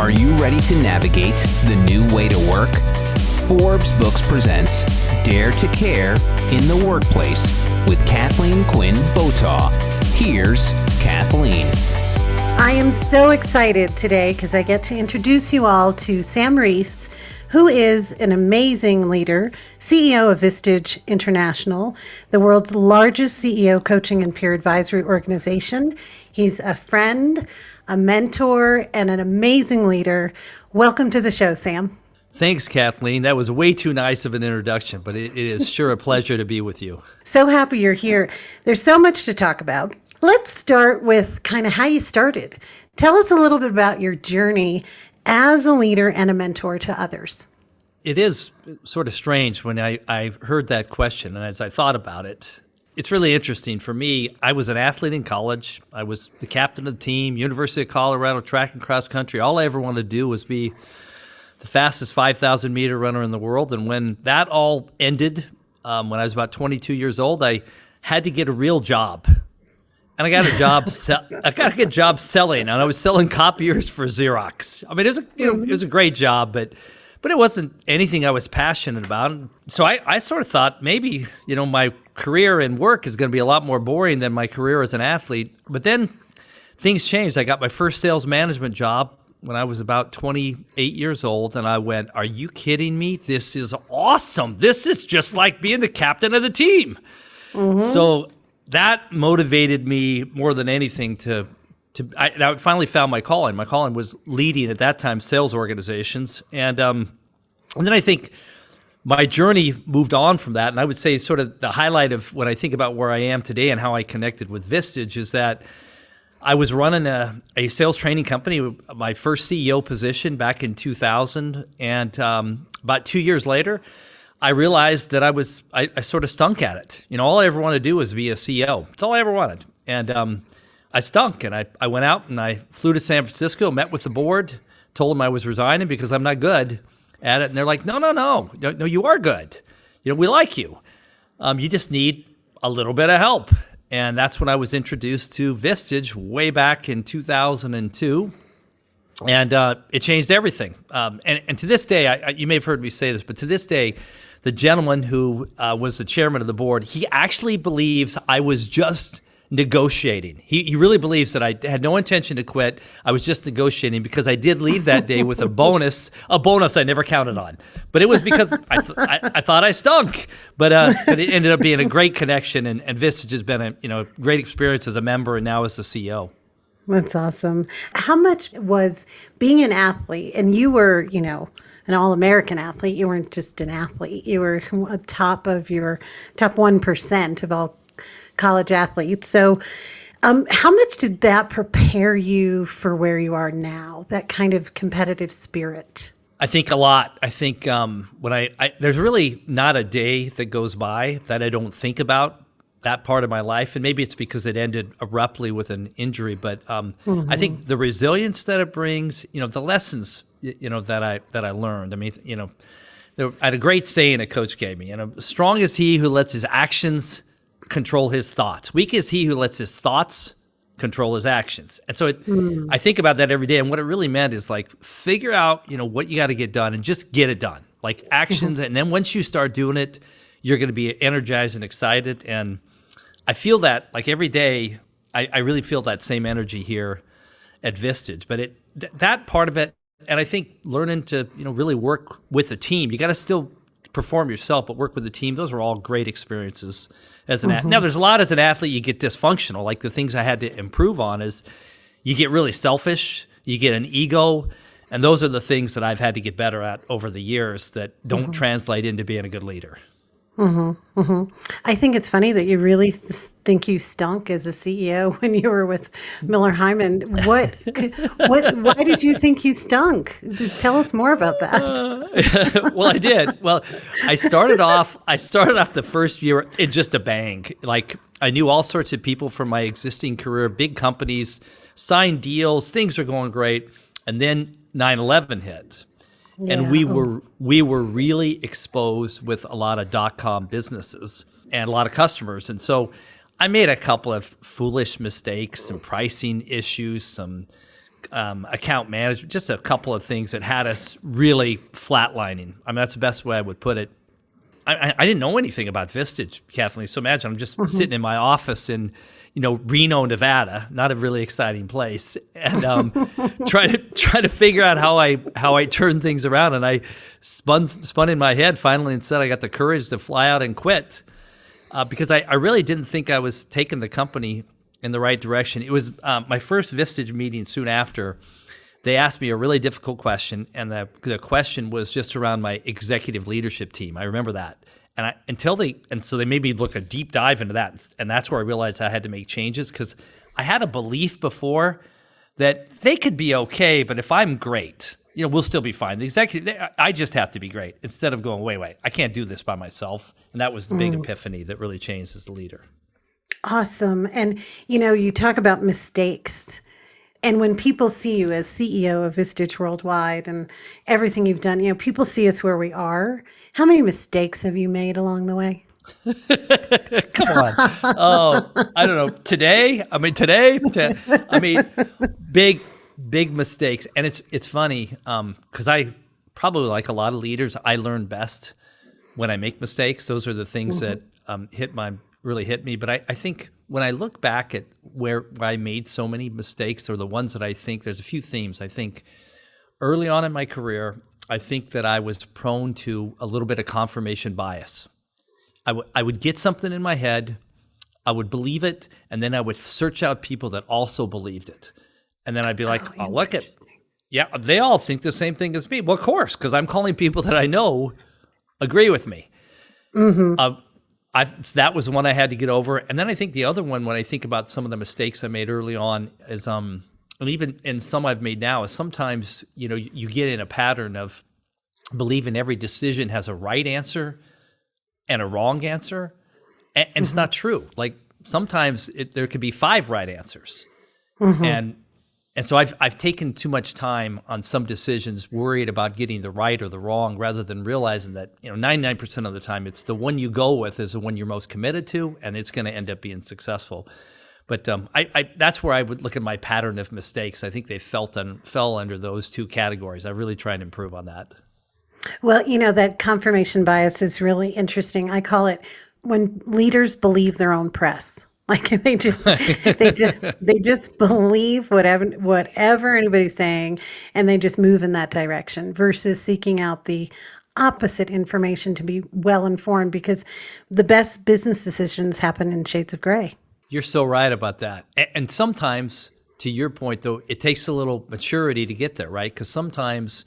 Are you ready to navigate the new way to work? Forbes Books presents Dare to Care in the Workplace with Kathleen Quinn Botaw. Here's Kathleen. I am so excited today because I get to introduce you all to Sam Reese, who is an amazing leader, CEO of Vistage International, the world's largest CEO coaching and peer advisory organization. He's a friend, a mentor, and an amazing leader. Welcome to the show, Sam. Thanks, Kathleen. That was way too nice of an introduction, but it is sure a pleasure to be with you. So happy you're here. There's so much to talk about. Let's start with kind of how you started. Tell us a little bit about your journey as a leader and a mentor to others. It is sort of strange when I heard that question, and as I thought about it, it's really interesting. For me, I was an athlete in college. I was the captain of the team, University of Colorado, track and cross country. All I ever wanted to do was be the fastest 5,000-meter runner in the world. And when that all ended, when I was about 22 years old, I had to get a real job. And I got a job. I got a good job selling, and I was selling copiers for Xerox. I mean, it was a great job, but it wasn't anything I was passionate about. So I sort of thought maybe my career and work is going to be a lot more boring than my career as an athlete. But then things changed. I got my first sales management job when I was about 28 years old, and I went, "Are you kidding me? This is awesome. This is just like being the captain of the team." Mm-hmm. So that motivated me more than anything I finally found my calling. My calling was leading, at that time, sales organizations. And then I think my journey moved on from that. And I would say sort of the highlight of when I think about where I am today and how I connected with Vistage is that I was running a sales training company, my first CEO position back in 2000. And about 2 years later, I realized that I sort of stunk at it. All I ever wanted to do was be a CEO. That's all I ever wanted. And I stunk, and I went out and I flew to San Francisco, met with the board, told them I was resigning because I'm not good at it. And they're like, no, you are good. We like you. You just need a little bit of help. And that's when I was introduced to Vistage way back in 2002. And it changed everything. And to this day, you may have heard me say this, but to this day, the gentleman who was the chairman of the board, he actually believes I was just negotiating. He really believes that I had no intention to quit. I was just negotiating because I did leave that day with a bonus I never counted on. But it was because I thought I stunk. But it ended up being a great connection, and Vistage has been a great experience as a member and now as the CEO. That's awesome. How much was being an athlete, and you were, an all-American athlete, you weren't just an athlete, you were top 1% of all college athletes. So how much did that prepare you for where you are now, that kind of competitive spirit? I think a lot. I think when there's really not a day that goes by that I don't think about that part of my life, and maybe it's because it ended abruptly with an injury. But I think the resilience that it brings, the lessons, that I learned. I mean, I had a great saying a coach gave me. Strong is he who lets his actions control his thoughts. Weak is he who lets his thoughts control his actions. And so I think about that every day. And what it really meant is figure out, what you got to get done and just get it done. Like actions. And then once you start doing it, you're going to be energized and excited. And I feel that every day, I really feel that same energy here at Vistage. But that part of it, and I think learning to really work with a team. You got to still perform yourself, but work with a team. Those are all great experiences as an athlete. Now, there's a lot as an athlete you get dysfunctional. Like the things I had to improve on is you get really selfish, you get an ego, and those are the things that I've had to get better at over the years that don't translate into being a good leader. Mm-hmm, mm-hmm. I think it's funny that you really think you stunk as a CEO when you were with Miller Hyman. Why did you think you stunk? Tell us more about that. Well, I did. Well, I started off the first year in just a bang. I knew all sorts of people from my existing career, big companies, signed deals, things are going great. And then 9/11 hit. Yeah. And we were really exposed with a lot of .com businesses and a lot of customers. And so I made a couple of foolish mistakes, some pricing issues, some account management, just a couple of things that had us really flatlining. I mean, that's the best way I would put it. I didn't know anything about Vistage, Kathleen. So imagine I'm just sitting in my office in, Reno, Nevada, not a really exciting place, and try to figure out how I turn things around. And I spun in my head finally and said I got the courage to fly out and quit because I really didn't think I was taking the company in the right direction. It was my first Vistage meeting soon after. They asked me a really difficult question, and the question was just around my executive leadership team. I remember that. And so they made me look a deep dive into that, and that's where I realized I had to make changes because I had a belief before that they could be okay, but if I'm great, we'll still be fine. The executive, I just have to be great instead of going, wait, I can't do this by myself. And that was the big epiphany that really changed as the leader. Awesome. And, you talk about mistakes. And when people see you as CEO of Vistage Worldwide and everything you've done, people see us where we are. How many mistakes have you made along the way? Come on. Oh, I don't know. Today, big mistakes. And it's funny because I probably, like a lot of leaders, I learn best when I make mistakes. Those are the things that really hit me. But I think when I look back at where I made so many mistakes, or the ones that I think, there's a few themes. I think early on in my career, I think that I was prone to a little bit of confirmation bias. I would get something in my head, I would believe it, and then I would search out people that also believed it. And then I'd be like, oh look at, yeah, they all think the same thing as me. Well, of course, because I'm calling people that I know agree with me. Mm-hmm. That was one I had to get over. And then I think the other one, when I think about some of the mistakes I made early on, is and even in some I've made now, is sometimes you get in a pattern of believing every decision has a right answer and a wrong answer, and it's not true. Like sometimes there could be 5 right answers, and so I've taken too much time on some decisions, worried about getting the right or the wrong, rather than realizing that 99% of the time it's the one you go with is the one you're most committed to, and it's going to end up being successful. But that's where I would look at my pattern of mistakes. I think they fell under those 2 categories. I really try and improve on that. Well, that confirmation bias is really interesting. I call it when leaders believe their own press. Like they just believe whatever anybody's saying, and they just move in that direction versus seeking out the opposite information to be well informed, because the best business decisions happen in shades of gray. You're so right about that. And sometimes, to your point though, it takes a little maturity to get there, right? Because sometimes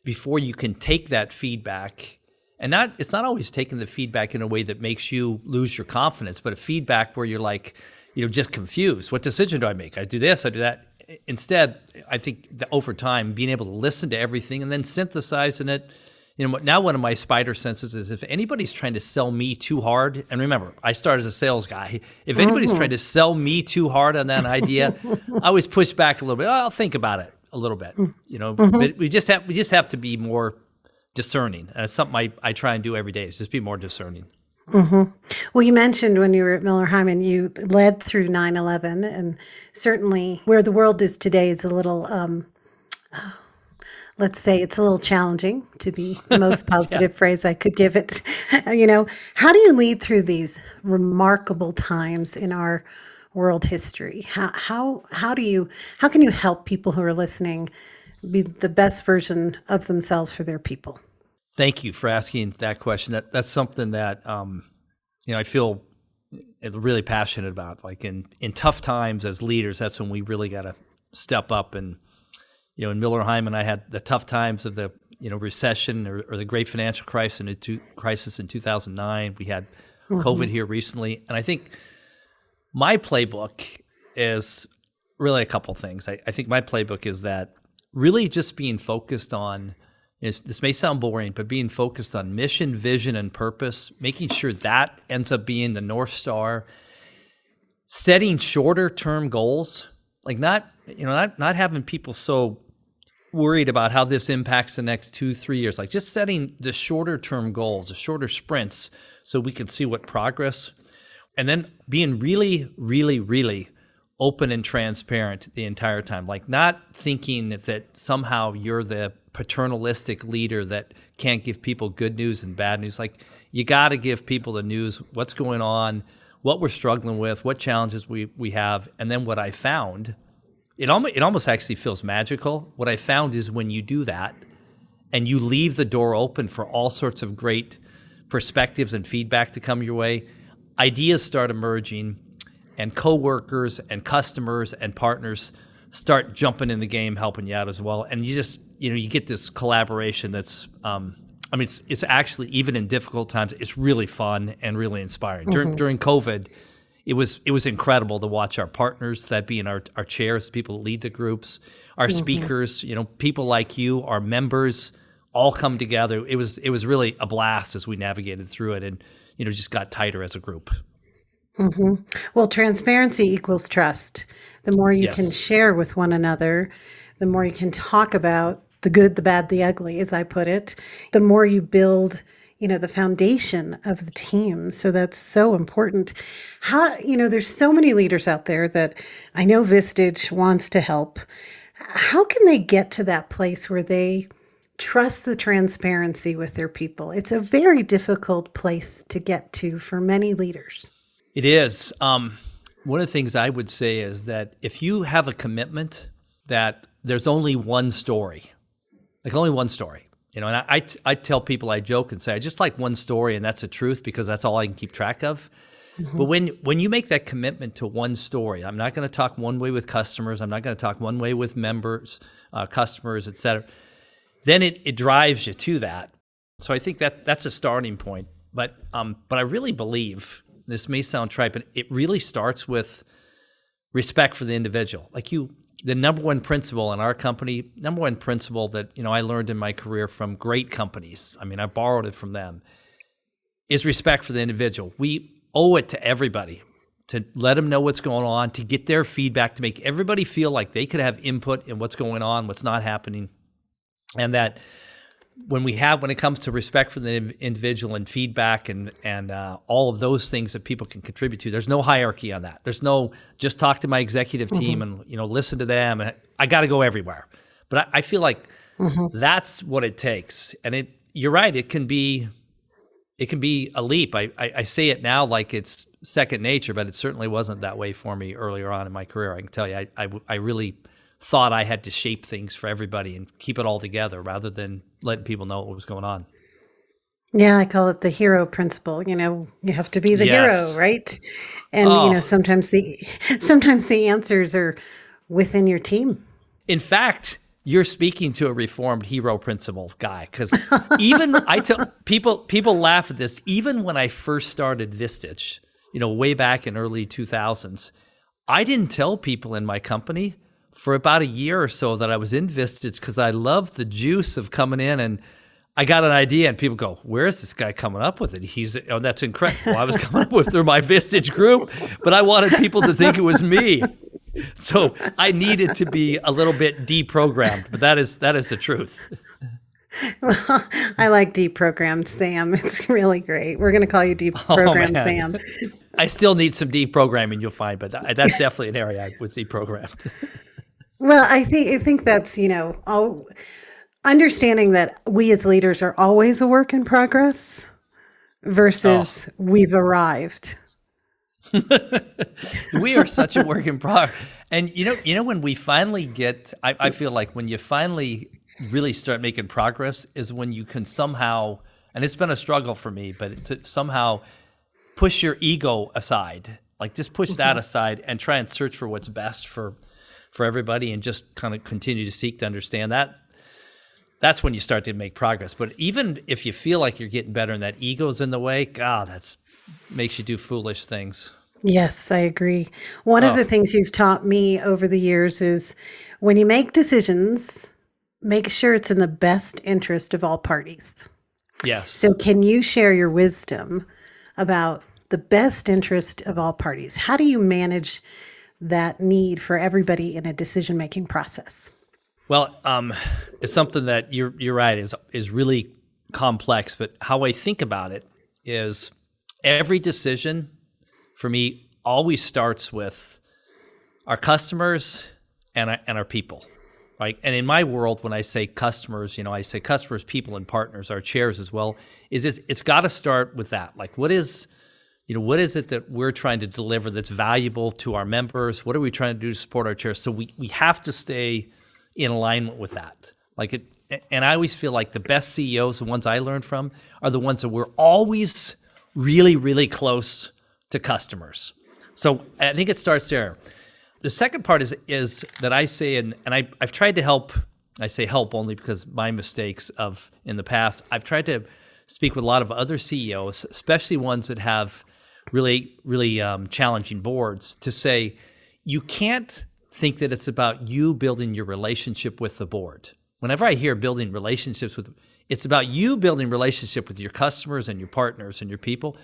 before you can take that feedback, and it's not always taking the feedback in a way that makes you lose your confidence, but a feedback where you're like, just confused. What decision do I make? I do this, I do that. Instead, I think that over time, being able to listen to everything and then synthesizing it. Now one of my spider senses is if anybody's trying to sell me too hard, and remember, I started as a sales guy. If anybody's trying to sell me too hard on that idea, I always push back a little bit. I'll think about it a little bit. But we just have to be more discerning. And it's something I try and do every day, is just be more discerning. Mm-hmm. Well, you mentioned when you were at Miller Hyman, you led through 9/11, and certainly where the world is today is a little, let's say it's a little challenging, to be the most positive phrase I could give it. How do you lead through these remarkable times in our world history? How can you help people who are listening be the best version of themselves for their people? Thank you for asking that question. That's something that I feel really passionate about. Like in tough times as leaders, that's when we really got to step up. And in Miller Hyman, I had the tough times of the recession or the great financial crisis in 2009. We had COVID here recently, and I think my playbook is really a couple things. I think my playbook is that really just being focused on, this may sound boring, but being focused on mission, vision, and purpose, making sure that ends up being the North Star, setting shorter term goals, like not having people so worried about how this impacts the next 2-3 years, like just setting the shorter term goals, the shorter sprints, so we can see what progress, and then being really, really, really open and transparent the entire time, like not thinking that somehow you're the paternalistic leader that can't give people good news and bad news. Like you got to give people the news, what's going on, what we're struggling with, what challenges we have. And then what I found, it almost actually feels magical. What I found is when you do that and you leave the door open for all sorts of great perspectives and feedback to come your way, ideas start emerging, and coworkers and customers and partners start jumping in the game, helping you out as well. And you just, you get this collaboration that's, it's actually, even in difficult times, it's really fun and really inspiring. During COVID, it was incredible to watch our partners, that being our chairs, people that lead the groups, our speakers, people like you, our members, all come together. It was really a blast as we navigated through it and, just got tighter as a group. Well, transparency equals trust. The more you can share with one another, the more you can talk about the good, the bad, the ugly, as I put it, the more you build, the foundation of the team. So that's so important. There's so many leaders out there that I know Vistage wants to help. How can they get to that place where they trust the transparency with their people? It's a very difficult place to get to for many leaders. It is. One of the things I would say is that if you have a commitment that there's only one story, and I tell people, I joke and say, I just like one story and that's the truth because that's all I can keep track of. But when you make that commitment to one story, I'm not going to talk one way with customers, I'm not going to talk one way with members, customers, et cetera, then it drives you to that. So I think that's a starting point. But I really believe, this may sound trite, but it really starts with respect for the individual. Like the number one principle in our company, number one principle that, I learned in my career from great companies, I borrowed it from them, is respect for the individual. We owe it to everybody to let them know what's going on, to get their feedback, to make everybody feel like they could have input in what's going on, what's not happening. And that when it comes to respect for the individual and feedback and all of those things that people can contribute to, there's no hierarchy on that. There's no just talk to my executive team and listen to them. And I got to go everywhere. But I feel like that's what it takes. And you're right. It can be a leap. I say it now like it's second nature, but it certainly wasn't that way for me earlier on in my career. I can tell you, I really thought I had to shape things for everybody and keep it all together rather than letting people know what was going on. Yeah, I call it the hero principle. You have to be the hero, right? And sometimes the answers are within your team. In fact, you're speaking to a reformed hero principle guy, because even I tell people laugh at this. Even when I first started Vistage, way back in early 2000s, I didn't tell people in my company for about a year or so that I was in Vistage because I loved the juice of coming in and I got an idea and people go, where is this guy coming up with it? That's incredible. I was coming up with it through my Vistage group, but I wanted people to think it was me. So I needed to be a little bit deprogrammed, but that is the truth. Well, I like deprogrammed Sam. It's really great. We're going to call you deprogrammed Sam. I still need some deprogramming, you'll find, but that's definitely an area I was deprogrammed. Well, I think that's, understanding that we as leaders are always a work in progress versus we've arrived. We are such a work in progress. And when we finally get, I feel like when you finally really start making progress is when you can somehow, and it's been a struggle for me, but to somehow push your ego aside, like just push that aside and try and search for what's best for everybody and just kind of continue to seek to understand that. That's when you start to make progress. But even if you feel like you're getting better and that ego's in the way, God, that's makes you do foolish things. Yes, I agree. One of the things you've taught me over the years is when you make decisions, make sure it's in the best interest of all parties. Yes. So can you share your wisdom about the best interest of all parties? How do you manage that need for everybody in a decision-making process? Well, it's something that you're right is really complex, but how I think about it is every decision for me always starts with our customers and our people. Right? And in my world, when I say customers, I say customers, people, and partners, our chairs as well, it's got to start with that. Like, what is it that we're trying to deliver that's valuable to our members? What are we trying to do to support our chairs? So we have to stay in alignment with that. And I always feel like the best CEOs, the ones I learned from, are the ones that were always really, really close to customers. So I think it starts there. The second part is that I say, and I've tried to help. I say help only because my mistakes in the past. I've tried to speak with a lot of other CEOs, especially ones that have really, really challenging boards, to say you can't think that it's about you building your relationship with the board. Whenever I hear building relationships it's about you building relationship with your customers and your partners and your people.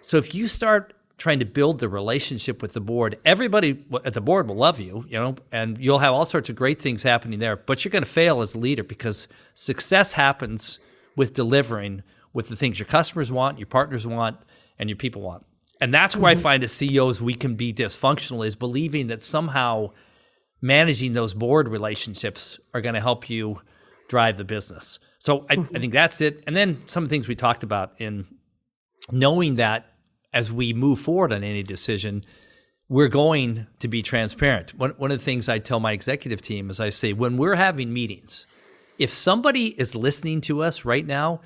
So if you start trying to build the relationship with the board, everybody at the board will love you, and you'll have all sorts of great things happening there, but you're going to fail as a leader because success happens with delivering with the things your customers want, your partners want, and your people want. And that's where I find as CEOs we can be dysfunctional, is believing that somehow managing those board relationships are going to help you drive the business. So I think that's it. And then some of the things we talked about in knowing that as we move forward on any decision, we're going to be transparent. One of the things I tell my executive team is I say, when we're having meetings, if somebody is listening to us right now,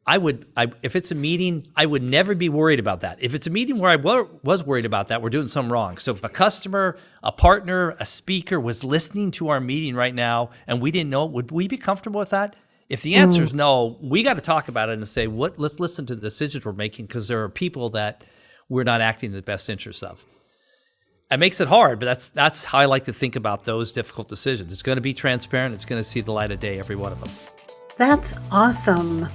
if it's a meeting, I would never be worried about that. If it's a meeting where I was worried about that, we're doing something wrong. So if a customer, a partner, a speaker was listening to our meeting right now and we didn't know, would we be comfortable with that? If the answer is no, we got to talk about it and say, let's listen to the decisions we're making, because there are people that we're not acting in the best interest of. It makes it hard, but that's how I like to think about those difficult decisions. It's going to be transparent. It's going to see the light of day, every one of them. That's awesome.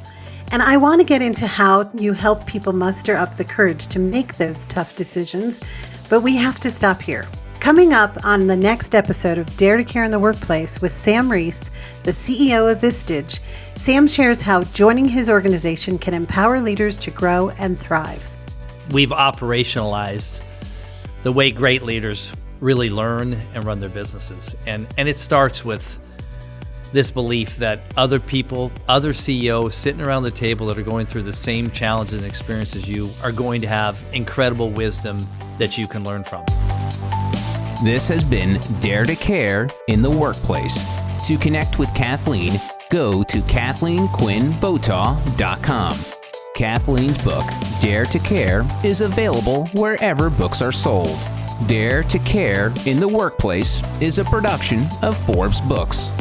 And I want to get into how you help people muster up the courage to make those tough decisions, but we have to stop here. Coming up on the next episode of Dare to Care in the Workplace with Sam Reese, the CEO of Vistage, Sam shares how joining his organization can empower leaders to grow and thrive. We've operationalized the way great leaders really learn and run their businesses. And it starts with this belief that other people, other CEOs sitting around the table that are going through the same challenges and experiences you are going to have incredible wisdom that you can learn from. This has been Dare to Care in the Workplace. To connect with Kathleen, go to KathleenQuinnBotaw.com. Kathleen's book, Dare to Care, is available wherever books are sold. Dare to Care in the Workplace is a production of Forbes Books.